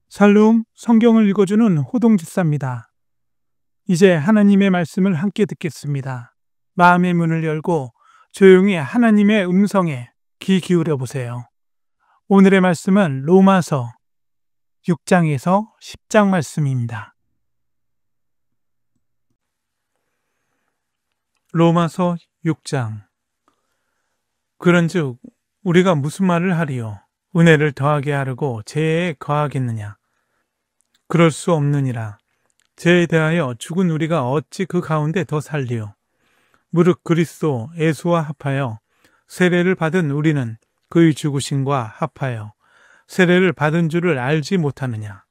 살룸 성경을 읽어주는 호동집사입니다. 이제 하나님의 말씀을 함께 듣겠습니다. 마음의 문을 열고 조용히 하나님의 음성에 귀 기울여 보세요. 오늘의 말씀은 로마서 6장에서 10장 말씀입니다. 로마서 6장. 그런즉 우리가 무슨 말을 하리요? 은혜를 더하게 하려고 죄에 거하겠느냐? 그럴 수 없느니라. 죄에 대하여 죽은 우리가 어찌 그 가운데 더 살리요? 무릇 그리스도 예수와 합하여 세례를 받은 우리는 그의 죽으심과 합하여 세례를 받은 줄을 알지 못하느냐?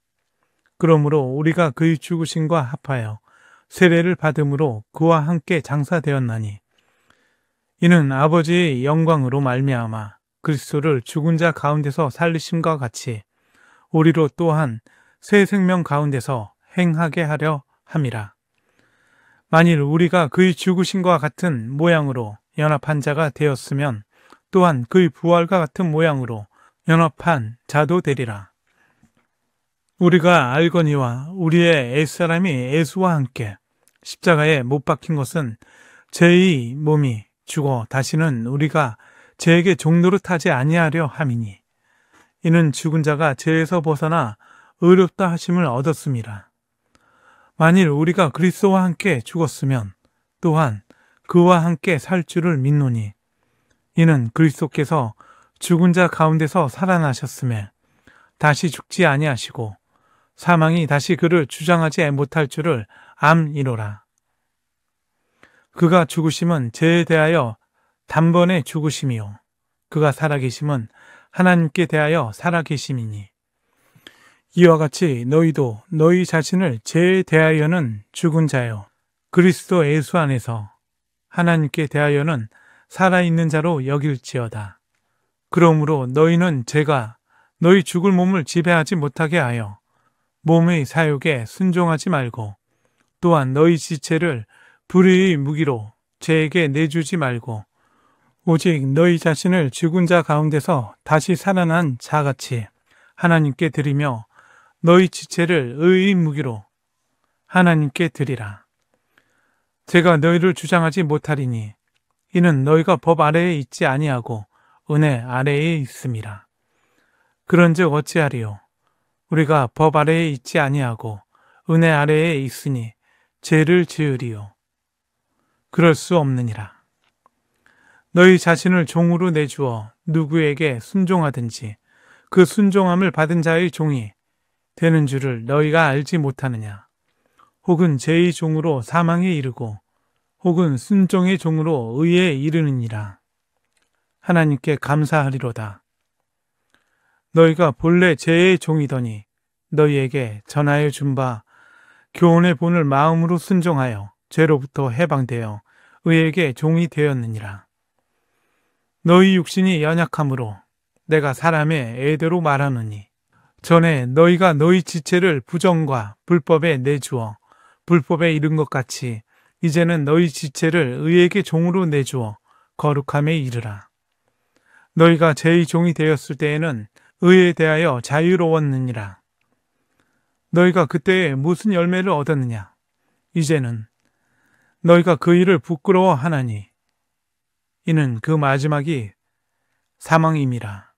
그러므로 우리가 그의 죽으심과 합하여 세례를 받음으로 그와 함께 장사되었나니 이는 아버지의 영광으로 말미암아 그리스도를 죽은 자 가운데서 살리심과 같이 우리로 또한 새 생명 가운데서 행하게 하려 함이라. 만일 우리가 그의 죽으심과 같은 모양으로 연합한 자가 되었으면 또한 그의 부활과 같은 모양으로 연합한 자도 되리라. 우리가 알거니와 우리의 옛사람이 예수와 함께 십자가에 못 박힌 것은 죄의 몸이 죽어 다시는 우리가 죄에게 종노릇하지 아니하려 함이니 이는 죽은 자가 죄에서 벗어나 의롭다 하심을 얻었음이라. 만일 우리가 그리스도와 함께 죽었으면 또한 그와 함께 살 줄을 믿노니 이는 그리스도께서 죽은 자 가운데서 살아나셨음에 다시 죽지 아니하시고 사망이 다시 그를 주장하지 못할 줄을 암이로라. 그가 죽으심은 죄에 대하여 단번에 죽으심이요 그가 살아계심은 하나님께 대하여 살아계심이니 이와 같이 너희도 너희 자신을 죄에 대하여는 죽은 자요 그리스도 예수 안에서 하나님께 대하여는 살아있는 자로 여길지어다. 그러므로 너희는 죄가 너희 죽을 몸을 지배하지 못하게 하여 몸의 사욕에 순종하지 말고 또한 너희 지체를 불의의 무기로 죄에게 내주지 말고 오직 너희 자신을 죽은 자 가운데서 다시 살아난 자같이 하나님께 드리며 너희 지체를 의의 무기로 하나님께 드리라. 제가 너희를 주장하지 못하리니 이는 너희가 법 아래에 있지 아니하고 은혜 아래에 있음이라. 그런즉 어찌하리요? 우리가 법 아래에 있지 아니하고 은혜 아래에 있으니 죄를 지으리요? 그럴 수 없느니라. 너희 자신을 종으로 내주어 누구에게 순종하든지 그 순종함을 받은 자의 종이 되는 줄을 너희가 알지 못하느냐? 혹은 죄의 종으로 사망에 이르고 혹은 순종의 종으로 의에 이르느니라. 하나님께 감사하리로다. 너희가 본래 죄의 종이더니 너희에게 전하여 준 바 교훈의 본을 마음으로 순종하여 죄로부터 해방되어 의에게 종이 되었느니라. 너희 육신이 연약함으로 내가 사람의 애대로 말하느니 전에 너희가 너희 지체를 부정과 불법에 내주어 불법에 이른 것 같이 이제는 너희 지체를 의에게 종으로 내주어 거룩함에 이르라. 너희가 죄의 종이 되었을 때에는 의에 대하여 자유로웠느니라. 너희가 그때에 무슨 열매를 얻었느냐? 이제는 너희가 그 일을 부끄러워하나니 이는 그 마지막이 사망임이라.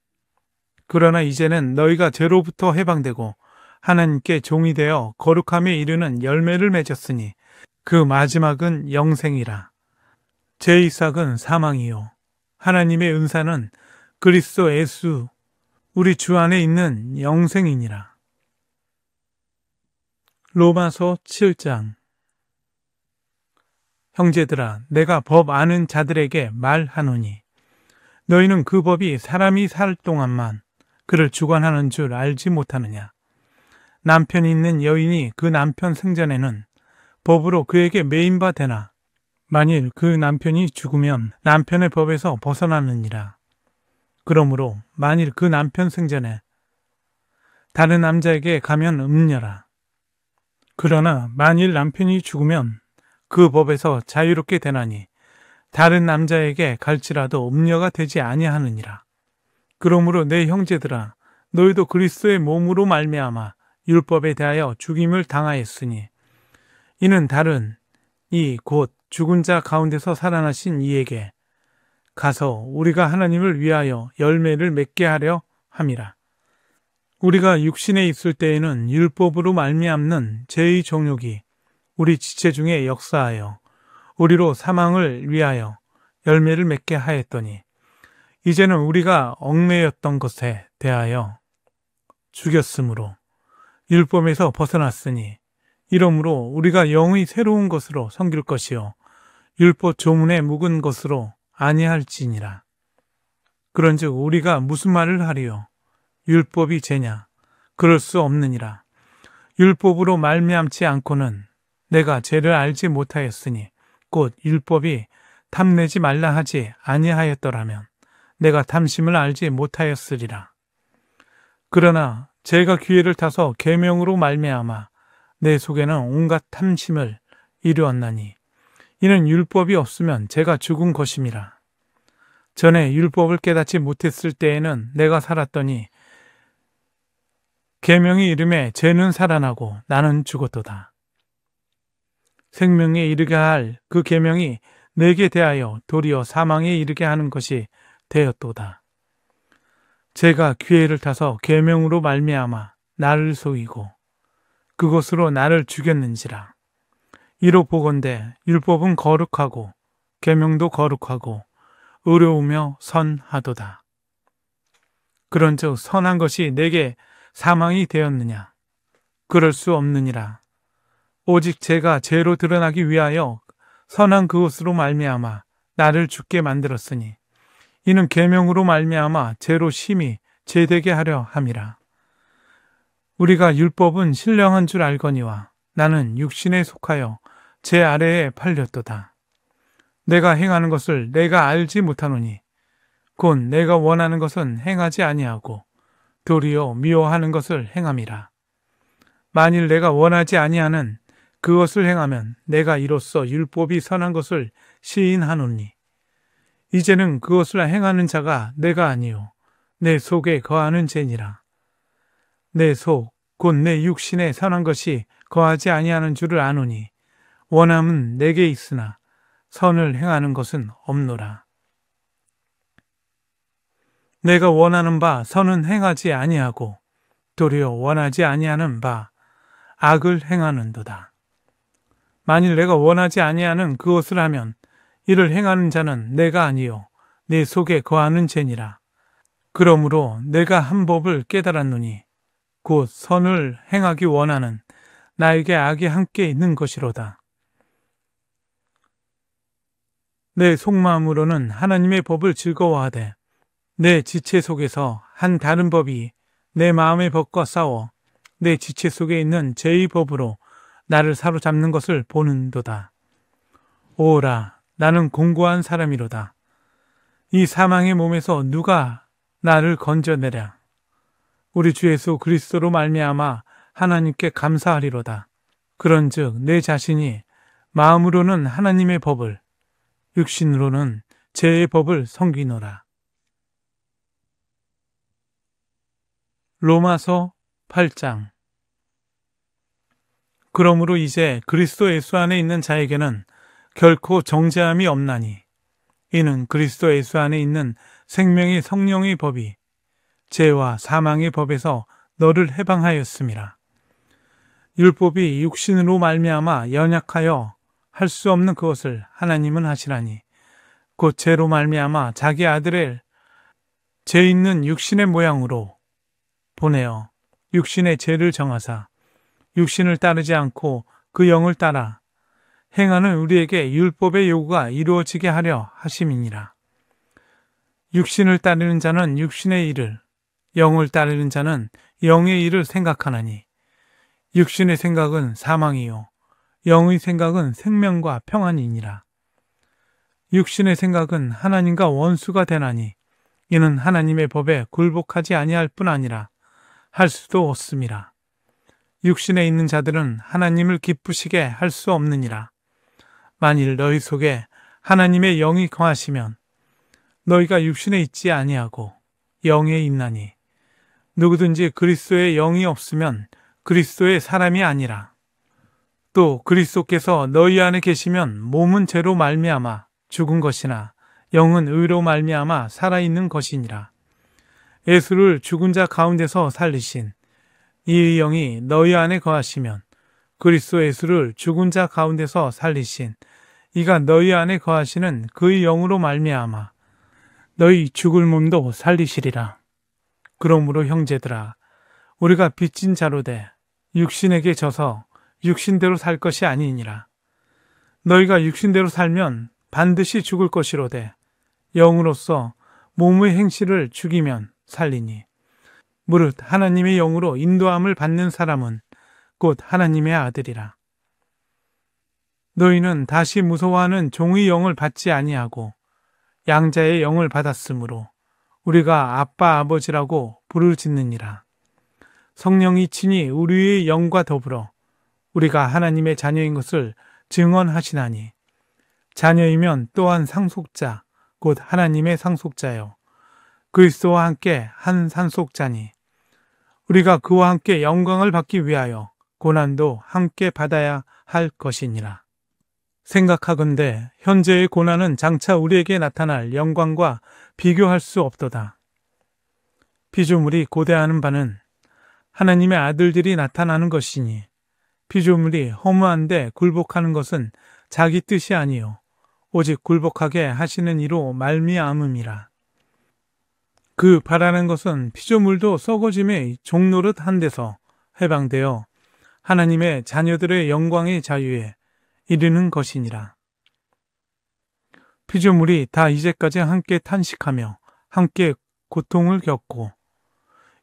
그러나 이제는 너희가 죄로부터 해방되고 하나님께 종이 되어 거룩함에 이르는 열매를 맺었으니 그 마지막은 영생이라. 죄의 삭은 사망이요 하나님의 은사는 그리스도 예수 우리 주 안에 있는 영생이니라. 로마서 7장. 형제들아, 내가 법 아는 자들에게 말하노니 너희는 그 법이 사람이 살 동안만 그를 주관하는 줄 알지 못하느냐? 남편이 있는 여인이 그 남편 생전에는 법으로 그에게 매인 바 되나 만일 그 남편이 죽으면 남편의 법에서 벗어나느니라. 그러므로 만일 그 남편 생전에 다른 남자에게 가면 음녀라. 그러나 만일 남편이 죽으면 그 법에서 자유롭게 되나니 다른 남자에게 갈지라도 음녀가 되지 아니하느니라. 그러므로 내 형제들아, 너희도 그리스도의 몸으로 말미암아 율법에 대하여 죽임을 당하였으니 이는 다른 이 곧 죽은 자 가운데서 살아나신 이에게 가서 우리가 하나님을 위하여 열매를 맺게 하려 함이라. 우리가 육신에 있을 때에는 율법으로 말미암는 죄의 정욕이 우리 지체 중에 역사하여 우리로 사망을 위하여 열매를 맺게 하였더니 이제는 우리가 얽매였던 것에 대하여 죽였으므로 율법에서 벗어났으니 이러므로 우리가 영의 새로운 것으로 섬길 것이요 율법 조문에 묵은 것으로 아니할지니라. 그런즉 우리가 무슨 말을 하리요? 율법이 죄냐? 그럴 수 없느니라. 율법으로 말미암지 않고는 내가 죄를 알지 못하였으니 곧 율법이 탐내지 말라 하지 아니하였더라면 내가 탐심을 알지 못하였으리라. 그러나 죄가 기회를 타서 계명으로 말미암아 내 속에는 온갖 탐심을 이루었나니 이는 율법이 없으면 죄가 죽은 것임이라. 전에 율법을 깨닫지 못했을 때에는 내가 살았더니 계명이 이름에 죄는 살아나고 나는 죽었도다. 생명에 이르게 할 그 계명이 내게 대하여 도리어 사망에 이르게 하는 것이 되었도다. 죄가 기회를 타서 계명으로 말미암아 나를 속이고 그것으로 나를 죽였는지라. 이로 보건대 율법은 거룩하고 계명도 거룩하고 의로우며 선하도다. 그런즉 선한 것이 내게 사망이 되었느냐? 그럴 수 없느니라. 오직 죄가 죄로 드러나기 위하여 선한 그것으로 말미암아 나를 죽게 만들었으니 이는 계명으로 말미암아 죄로 심히 죄되게 하려 함이라. 우리가 율법은 신령한 줄 알거니와 나는 육신에 속하여 죄 아래에 팔렸도다. 내가 행하는 것을 내가 알지 못하노니 곧 내가 원하는 것은 행하지 아니하고 도리어 미워하는 것을 행함이라. 만일 내가 원하지 아니하는 그것을 행하면 내가 이로써 율법이 선한 것을 시인하노니 이제는 그것을 행하는 자가 내가 아니요 내 속에 거하는 죄니라. 내 속 곧 내 육신에 선한 것이 거하지 아니하는 줄을 아노니 원함은 내게 있으나 선을 행하는 것은 없노라. 내가 원하는 바 선은 행하지 아니하고 도리어 원하지 아니하는 바 악을 행하는도다. 만일 내가 원하지 아니하는 그것을 하면 이를 행하는 자는 내가 아니요 내 속에 거하는 죄니라. 그러므로 내가 한 법을 깨달았노니 곧 선을 행하기 원하는 나에게 악이 함께 있는 것이로다. 내 속마음으로는 하나님의 법을 즐거워하되 내 지체 속에서 한 다른 법이 내 마음의 법과 싸워 내 지체 속에 있는 죄의 법으로 나를 사로잡는 것을 보는도다. 오라, 나는 공고한 사람이로다. 이 사망의 몸에서 누가 나를 건져내랴. 우리 주 예수 그리스도로 말미암아 하나님께 감사하리로다. 그런즉 내 자신이 마음으로는 하나님의 법을 육신으로는 죄의 법을 섬기노라. 로마서 8장. 그러므로 이제 그리스도 예수 안에 있는 자에게는 결코 정죄함이 없나니 이는 그리스도 예수 안에 있는 생명의 성령의 법이 죄와 사망의 법에서 너를 해방하였음이라. 율법이 육신으로 말미암아 연약하여 할 수 없는 그것을 하나님은 하시라니 곧 죄로 말미암아 자기 아들을 죄 있는 육신의 모양으로 보내어 육신의 죄를 정하사 육신을 따르지 않고 그 영을 따라 행하는 우리에게 율법의 요구가 이루어지게 하려 하심이니라. 육신을 따르는 자는 육신의 일을, 영을 따르는 자는 영의 일을 생각하나니 육신의 생각은 사망이요 영의 생각은 생명과 평안이니라. 육신의 생각은 하나님과 원수가 되나니 이는 하나님의 법에 굴복하지 아니할 뿐 아니라 할 수도 없음이라. 육신에 있는 자들은 하나님을 기쁘시게 할 수 없느니라. 만일 너희 속에 하나님의 영이 거하시면 너희가 육신에 있지 아니하고 영에 있나니 누구든지 그리스도의 영이 없으면 그리스도의 사람이 아니라. 또 그리스도께서 너희 안에 계시면 몸은 죄로 말미암아 죽은 것이나 영은 의로 말미암아 살아있는 것이니라. 예수를 죽은 자 가운데서 살리신 이 영이 너희 안에 거하시면 그리스도 예수를 죽은 자 가운데서 살리신 이가 너희 안에 거하시는 그의 영으로 말미암아 너희 죽을 몸도 살리시리라. 그러므로 형제들아, 우리가 빚진 자로 돼 육신에게 져서 육신대로 살 것이 아니니라. 너희가 육신대로 살면 반드시 죽을 것이로되 영으로서 몸의 행실을 죽이면 살리니 무릇 하나님의 영으로 인도함을 받는 사람은 곧 하나님의 아들이라. 너희는 다시 무서워하는 종의 영을 받지 아니하고 양자의 영을 받았으므로 우리가 아빠 아버지라고 부르짖느니라. 성령이 친히 우리의 영과 더불어 우리가 하나님의 자녀인 것을 증언하시나니 자녀이면 또한 상속자 곧 하나님의 상속자요 그리스도와 함께 한 상속자니 우리가 그와 함께 영광을 받기 위하여 고난도 함께 받아야 할 것이니라. 생각하건대 현재의 고난은 장차 우리에게 나타날 영광과 비교할 수 없도다. 피조물이 고대하는 바는 하나님의 아들들이 나타나는 것이니 피조물이 허무한데 굴복하는 것은 자기 뜻이 아니요 오직 굴복하게 하시는 이로 말미암음이라. 그 바라는 것은 피조물도 썩어짐의 종노릇 한 데서 해방되어 하나님의 자녀들의 영광의 자유에 이르는 것이니라. 피조물이 다 이제까지 함께 탄식하며 함께 고통을 겪고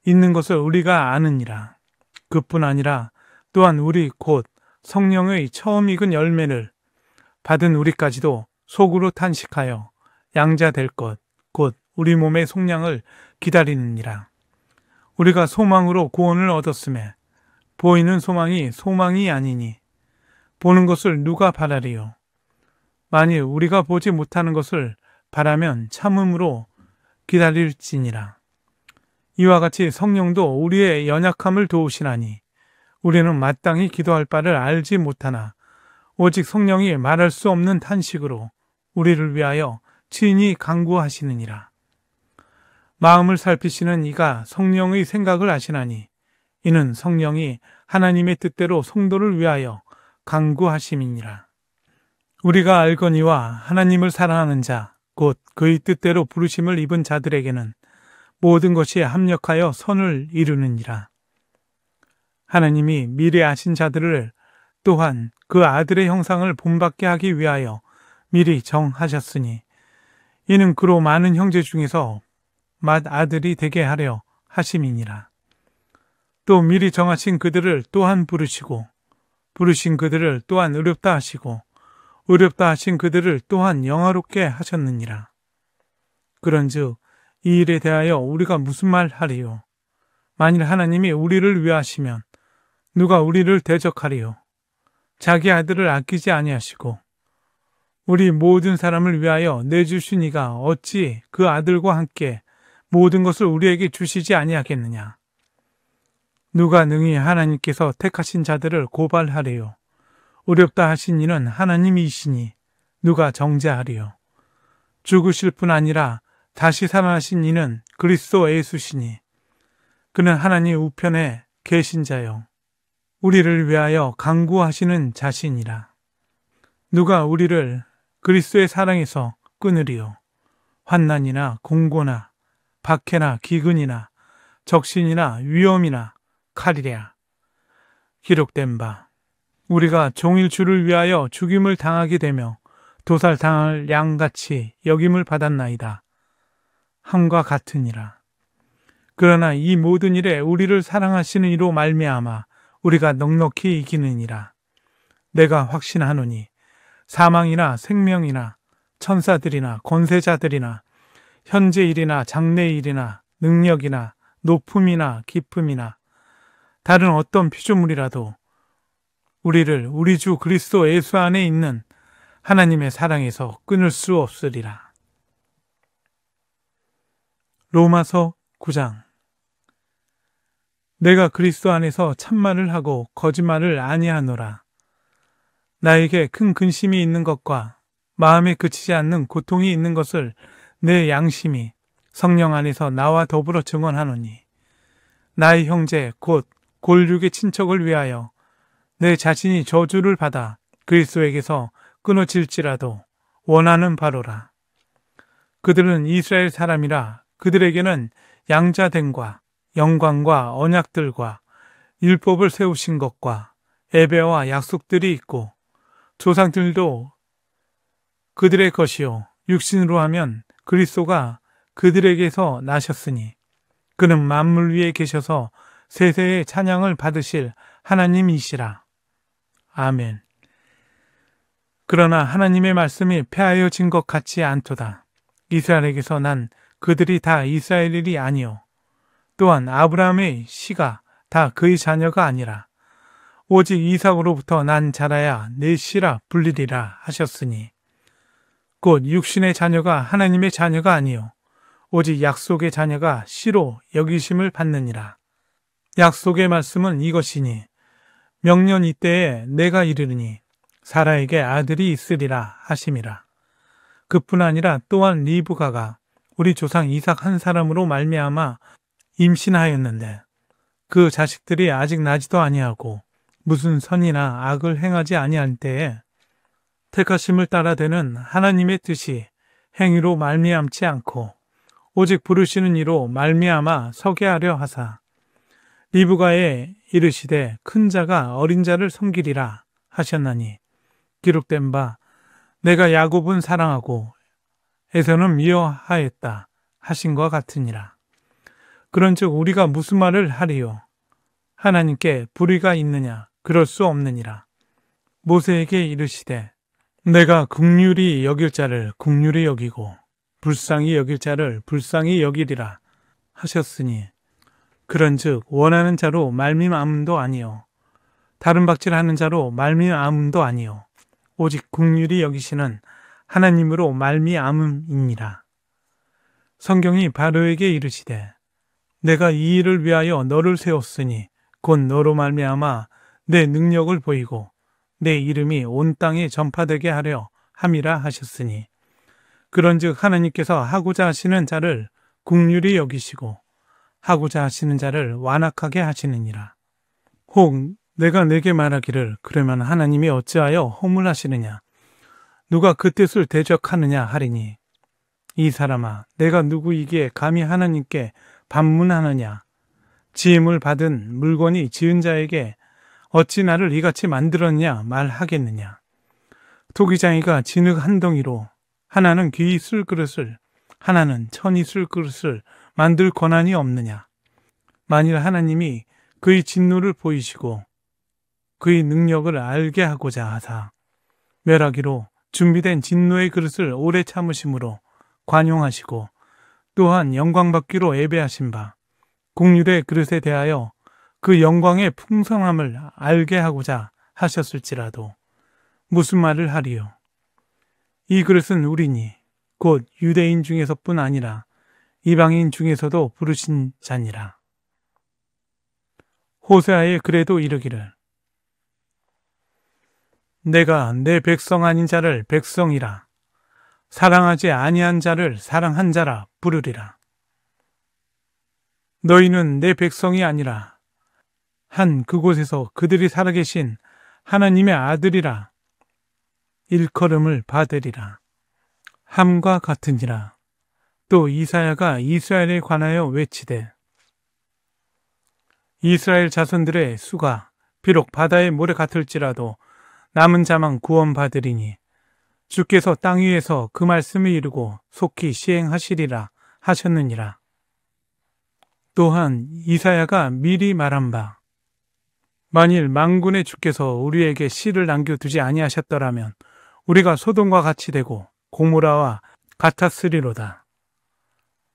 있는 것을 우리가 아느니라. 그뿐 아니라 또한 우리 곧 성령의 처음 익은 열매를 받은 우리까지도 속으로 탄식하여 양자 될 것, 곧 우리 몸의 속량을 기다리느니라. 우리가 소망으로 구원을 얻었음에 보이는 소망이 소망이 아니니 보는 것을 누가 바라리요. 만일 우리가 보지 못하는 것을 바라면 참음으로 기다릴지니라. 이와 같이 성령도 우리의 연약함을 도우시나니 우리는 마땅히 기도할 바를 알지 못하나 오직 성령이 말할 수 없는 탄식으로 우리를 위하여 친히 간구하시느니라. 마음을 살피시는 이가 성령의 생각을 아시나니 이는 성령이 하나님의 뜻대로 성도를 위하여 간구하심이니라. 우리가 알거니와 하나님을 사랑하는 자, 곧 그의 뜻대로 부르심을 입은 자들에게는 모든 것이 합력하여 선을 이루느니라. 하나님이 미리 아신 자들을 또한 그 아들의 형상을 본받게 하기 위하여 미리 정하셨으니 이는 그로 많은 형제 중에서 맏아들이 되게 하려 하심이니라. 또 미리 정하신 그들을 또한 부르시고 부르신 그들을 또한 의롭다 하시고 의롭다 하신 그들을 또한 영화롭게 하셨느니라. 그런즉 이 일에 대하여 우리가 무슨 말 하리요? 만일 하나님이 우리를 위하시면 누가 우리를 대적하리요? 자기 아들을 아끼지 아니하시고 우리 모든 사람을 위하여 내주신 이가 어찌 그 아들과 함께 모든 것을 우리에게 주시지 아니하겠느냐? 누가 능히 하나님께서 택하신 자들을 고발하리요? 의롭다 하신 이는 하나님이시니 누가 정죄하리요? 죽으실 뿐 아니라 다시 살아나신 이는 그리스도 예수시니 그는 하나님 우편에 계신 자요 우리를 위하여 간구하시는 자신이라. 누가 우리를 그리스도의 사랑에서 끊으리요? 환난이나 공고나 박해나 기근이나 적신이나 위험이나 칼이랴. 기록된 바 우리가 종일 주를 위하여 죽임을 당하게 되며 도살당할 양같이 여김을 받았나이다. 함과 같으니라. 그러나 이 모든 일에 우리를 사랑하시는 이로 말미암아 우리가 넉넉히 이기느니라. 내가 확신하노니 사망이나 생명이나 천사들이나 권세자들이나 현재 일이나 장래 일이나 능력이나 높음이나 깊음이나 다른 어떤 피조물이라도 우리를 우리 주 그리스도 예수 안에 있는 하나님의 사랑에서 끊을 수 없으리라. 로마서 9장. 내가 그리스도 안에서 참말을 하고 거짓말을 아니하노라. 나에게 큰 근심이 있는 것과 마음에 그치지 않는 고통이 있는 것을 내 양심이 성령 안에서 나와 더불어 증언하노니, 나의 형제 곧 골육의 친척을 위하여 내 자신이 저주를 받아 그리스도에게서 끊어질지라도 원하는 바로라. 그들은 이스라엘 사람이라 그들에게는 양자됨과 영광과 언약들과 율법을 세우신 것과 예배와 약속들이 있고, 조상들도 그들의 것이요 육신으로 하면 그리스도가 그들에게서 나셨으니 그는 만물 위에 계셔서 세세의 찬양을 받으실 하나님이시라. 아멘. 그러나 하나님의 말씀이 폐하여진 것 같지 않도다. 이스라엘에게서 난 그들이 다 이스라엘이 아니요 또한 아브라함의 씨가 다 그의 자녀가 아니라 오직 이삭으로부터 난 자라야 내 씨라 불리리라 하셨으니, 곧 육신의 자녀가 하나님의 자녀가 아니요 오직 약속의 자녀가 씨로 여기심을 받느니라. 약속의 말씀은 이것이니, 명년 이때에 내가 이르르니 사라에게 아들이 있으리라 하심이라. 그뿐 아니라 또한 리브가가 우리 조상 이삭 한 사람으로 말미암아 임신하였는데 그 자식들이 아직 나지도 아니하고 무슨 선이나 악을 행하지 아니할 때에 택하심을 따라 되는 하나님의 뜻이 행위로 말미암지 않고 오직 부르시는 이로 말미암아 서게 하려 하사, 리브가에 이르시되 큰 자가 어린 자를 섬기리라 하셨나니, 기록된 바 내가 야곱은 사랑하고 에서는 미워하였다 하신과 같으니라. 그런즉 우리가 무슨 말을 하리요? 하나님께 불의가 있느냐? 그럴 수 없느니라. 모세에게 이르시되 내가 긍휼히 여길 자를 긍휼히 여기고 불쌍히 여길 자를 불쌍히 여기리라 하셨으니, 그런즉 원하는 자로 말미암음도 아니요 다른 박질하는 자로 말미암음도 아니요 오직 긍휼히 여기시는 하나님으로 말미암음이니라. 성경이 바로에게 이르시되 내가 이 일을 위하여 너를 세웠으니 곧 너로 말미암아 내 능력을 보이고 내 이름이 온 땅에 전파되게 하려 함이라 하셨으니, 그런즉 하나님께서 하고자 하시는 자를 긍휼히 여기시고 하고자 하시는 자를 완악하게 하시느니라. 혹 내가 내게 말하기를 그러면 하나님이 어찌하여 허물하시느냐? 누가 그 뜻을 대적하느냐 하리니, 이 사람아 내가 누구이기에 감히 하나님께 반문하느냐? 지음을 받은 물건이 지은 자에게 어찌 나를 이같이 만들었냐 말하겠느냐? 토기장이가 진흙 한 덩이로 하나는 귀 쓸 그릇을 하나는 천이 쓸 그릇을 만들 권한이 없느냐? 만일 하나님이 그의 진노를 보이시고 그의 능력을 알게 하고자 하사 멸하기로 준비된 진노의 그릇을 오래 참으심으로 관용하시고 또한 영광받기로 예배하신 바 긍휼의 그릇에 대하여 그 영광의 풍성함을 알게 하고자 하셨을지라도 무슨 말을 하리요? 이 그릇은 우리니 곧 유대인 중에서뿐 아니라 이방인 중에서도 부르신 자니라. 호세아의 글에도 이르기를 내가 내 백성 아닌 자를 백성이라 사랑하지 아니한 자를 사랑한 자라 부르리라. 너희는 내 백성이 아니라 한 그곳에서 그들이 살아계신 하나님의 아들이라 일컬음을 받으리라. 함과 같으니라. 또 이사야가 이스라엘에 관하여 외치되 이스라엘 자손들의 수가 비록 바다의 모래 같을지라도 남은 자만 구원받으리니 주께서 땅 위에서 그 말씀을 이루고 속히 시행하시리라 하셨느니라. 또한 이사야가 미리 말한 바 만일 만군의 주께서 우리에게 씨를 남겨두지 아니하셨더라면 우리가 소돔과 같이 되고 고모라와 같았으리로다.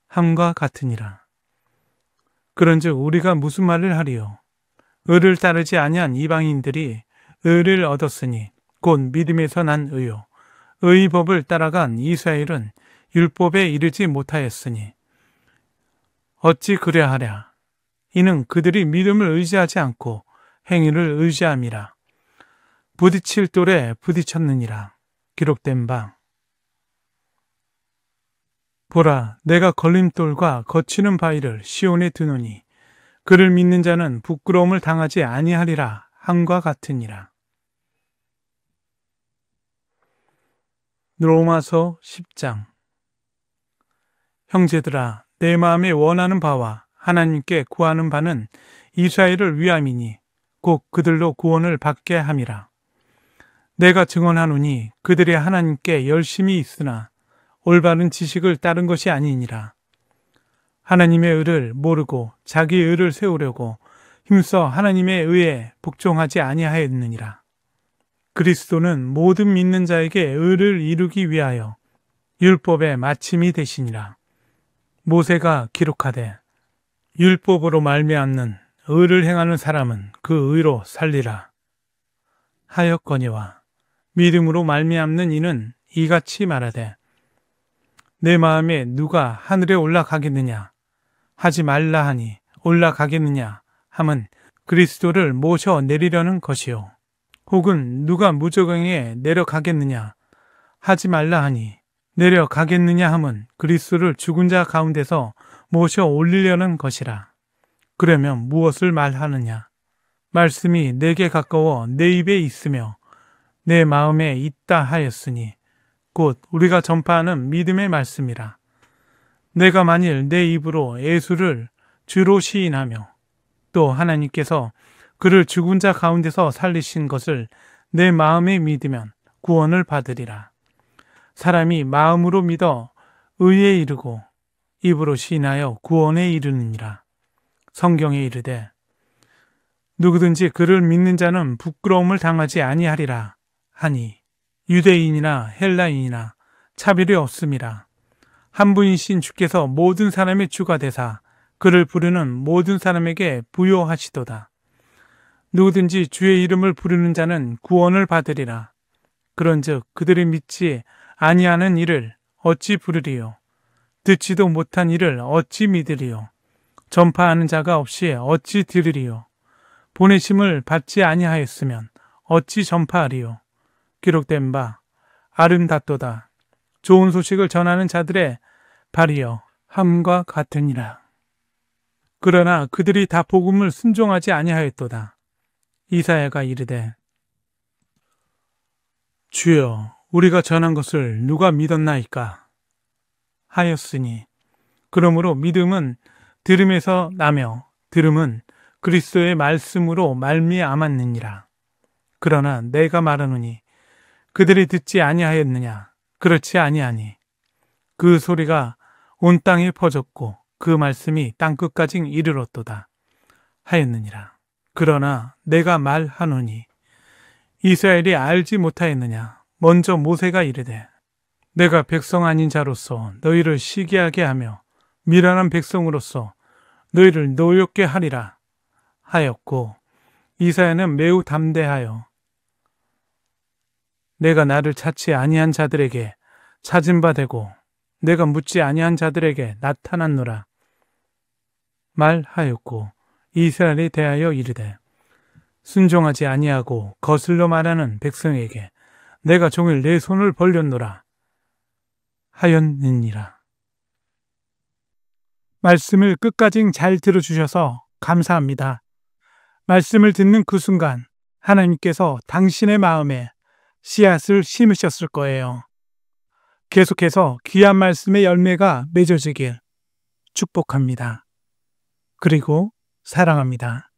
함과 같으니라. 그런즉 우리가 무슨 말을 하리요? 의를 따르지 아니한 이방인들이 의를 얻었으니 곧 믿음에서 난 의요 의의 법을 따라간 이스라엘은 율법에 이르지 못하였으니 어찌 그래하랴? 이는 그들이 믿음을 의지하지 않고 행위를 의지함이라. 부딪힐 돌에 부딪혔느니라. 기록된 바. 보라, 내가 걸림돌과 거치는 바위를 시온에 두노니 그를 믿는 자는 부끄러움을 당하지 아니하리라 함과 같으니라. 로마서 10장. 형제들아, 내 마음에 원하는 바와 하나님께 구하는 바는 이스라엘을 위함이니 곧 그들로 구원을 받게 함이라. 내가 증언하노니 그들이 하나님께 열심히 있으나 올바른 지식을 따른 것이 아니니라. 하나님의 의를 모르고 자기 의를 세우려고 힘써 하나님의 의에 복종하지 아니하였느니라. 그리스도는 모든 믿는 자에게 의를 이루기 위하여 율법의 마침이 되시니라. 모세가 기록하되 율법으로 말미암는 의를 행하는 사람은 그 의로 살리라 하였거니와 믿음으로 말미암는 이는 이같이 말하되 내 마음에 누가 하늘에 올라가겠느냐 하지 말라 하니 올라가겠느냐 함은 그리스도를 모셔 내리려는 것이요 혹은 누가 무저강에 내려가겠느냐 하지 말라 하니 내려가겠느냐 함은 그리스도를 죽은 자 가운데서 모셔 올리려는 것이라. 그러면 무엇을 말하느냐? 말씀이 내게 가까워 내 입에 있으며 내 마음에 있다 하였으니 곧 우리가 전파하는 믿음의 말씀이라. 내가 만일 내 입으로 예수를 주로 시인하며 또 하나님께서 그를 죽은 자 가운데서 살리신 것을 내 마음에 믿으면 구원을 받으리라. 사람이 마음으로 믿어 의에 이르고 입으로 시인하여 구원에 이르느니라. 성경에 이르되 누구든지 그를 믿는 자는 부끄러움을 당하지 아니하리라 하니 유대인이나 헬라인이나 차별이 없음이라. 한 분이신 주께서 모든 사람의 주가 되사 그를 부르는 모든 사람에게 부요하시도다. 누구든지 주의 이름을 부르는 자는 구원을 받으리라. 그런즉 그들이 믿지 아니하는 이를 어찌 부르리요? 듣지도 못한 이를 어찌 믿으리요? 전파하는 자가 없이 어찌 들으리요? 보내심을 받지 아니하였으면 어찌 전파하리요? 기록된 바 아름답도다. 좋은 소식을 전하는 자들의 발이여 함과 같으니라. 그러나 그들이 다 복음을 순종하지 아니하였도다. 이사야가 이르되 주여 우리가 전한 것을 누가 믿었나이까 하였으니 그러므로 믿음은 들음에서 나며 들음은 그리스도의 말씀으로 말미암았느니라. 그러나 내가 말하노니 그들이 듣지 아니하였느냐? 그렇지 아니하니 그 소리가 온 땅에 퍼졌고 그 말씀이 땅끝까지 이르렀도다 하였느니라. 그러나 내가 말하노니 이스라엘이 알지 못하였느냐? 먼저 모세가 이르되 내가 백성 아닌 자로서 너희를 시기하게 하며 미련한 백성으로서 너희를 노엽게 하리라 하였고 이사야는 매우 담대하여 내가 나를 찾지 아니한 자들에게 찾은 바 되고 내가 묻지 아니한 자들에게 나타났노라 말하였고 이스라엘에 대하여 이르되 순종하지 아니하고 거슬러 말하는 백성에게 내가 종일 내 손을 벌렸노라 하였느니라. 말씀을 끝까지 잘 들어주셔서 감사합니다. 말씀을 듣는 그 순간 하나님께서 당신의 마음에 씨앗을 심으셨을 거예요. 계속해서 귀한 말씀의 열매가 맺어지길 축복합니다. 그리고 사랑합니다.